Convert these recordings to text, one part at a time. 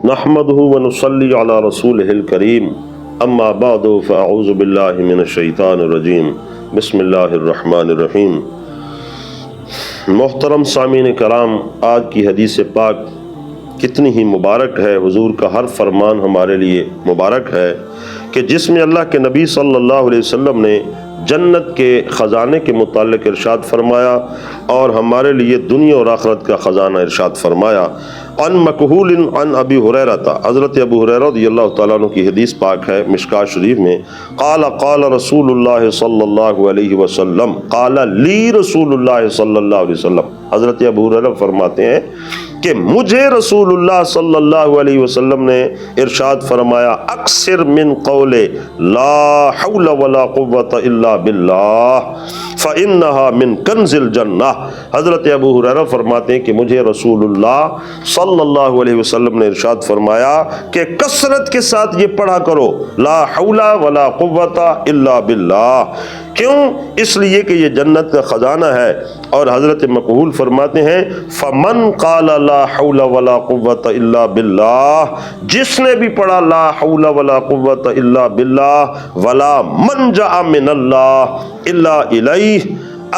نحمده ونصلي على رسوله الكريم اما بعد فاعوذ بالله من الشیطان الرجیم بسم اللہ الرحمن الرحیم۔ محترم سامعین کرام، آج کی حدیث پاک کتنی ہی مبارک ہے۔ حضور کا ہر فرمان ہمارے لیے مبارک ہے کہ جس میں اللہ کے نبی صلی اللہ علیہ وسلم نے جنت کے خزانے کے متعلق ارشاد فرمایا اور ہمارے لیے دنیا اور آخرت کا خزانہ ارشاد فرمایا۔ عن مکحول عن ابی ہریرہ، حضرت ابو ہریرہ رضی اللہ تعالیٰ عنہ کی حدیث پاک ہے مشکوٰۃ شریف میں، قال قال رسول اللہ صلی اللہ علیہ وسلم، قال لی رسول اللہ صلی اللہ علیہ وسلم۔ حضرت ابو ہریرہ فرماتے ہیں کہ مجھے رسول اللہ صلی اللہ علیہ وسلم نے ارشاد فرمایا، اکثر من قول لا حول ولا قوت الا باللہ فإنہا من کنز الجنہ۔ حضرت ابو ہریرہ فرماتے ہیں کہ مجھے رسول اللہ صلی اللہ علیہ وسلم نے ارشاد فرمایا کہ کثرت کے ساتھ یہ پڑھا کرو، لا حول ولا قوت الا باللہ۔ کیوں؟ اس لیے کہ یہ جنت کا خزانہ ہے۔ اور حضرت مکحول فرماتے ہیں، فمن قال لا حول ولا قوت الا باللہ، جس نے بھی پڑھا لا حول ولا قوت الا باللہ ولا منجا من اللہ الا الیہ،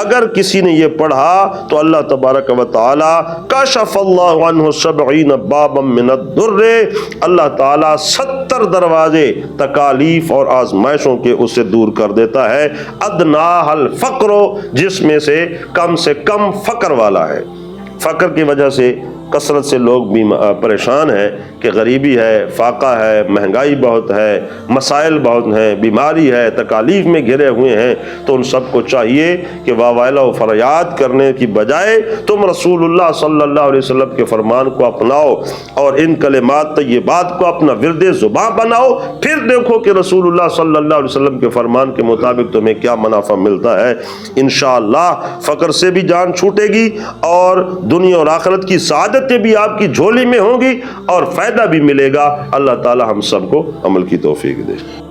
اگر کسی نے یہ پڑھا تو اللہ تبارک و تعالی کشف اللہ عنہ 70 بابا من الدر، اللہ تعالی 70 دروازے تکالیف اور آزمائشوں کے اسے دور کر دیتا ہے۔ ادناہ الفقر، جس میں سے کم فقر والا ہے۔ فقر کی وجہ سے کثرت سے لوگ بھی پریشان ہیں کہ غریبی ہے، فاقہ ہے، مہنگائی بہت ہے، مسائل بہت ہیں، بیماری ہے، تکالیف میں گھرے ہوئے ہیں۔ تو ان سب کو چاہیے کہ واویلا و فریاد کرنے کی بجائے تم رسول اللہ صلی اللہ علیہ وسلم کے فرمان کو اپناؤ اور ان کلمات طیبات کو اپنا ورد زبان بناؤ، پھر دیکھو کہ رسول اللہ صلی اللہ علیہ وسلم کے فرمان کے مطابق تمہیں کیا منافع ملتا ہے۔ انشاءاللہ فقر سے بھی جان چھوٹے گی اور دنیا اور آخرت کی سعادت بھی آپ کی جھولی میں ہوں گی اور فائدہ بھی ملے گا۔ اللہ تعالی ہم سب کو عمل کی توفیق دے۔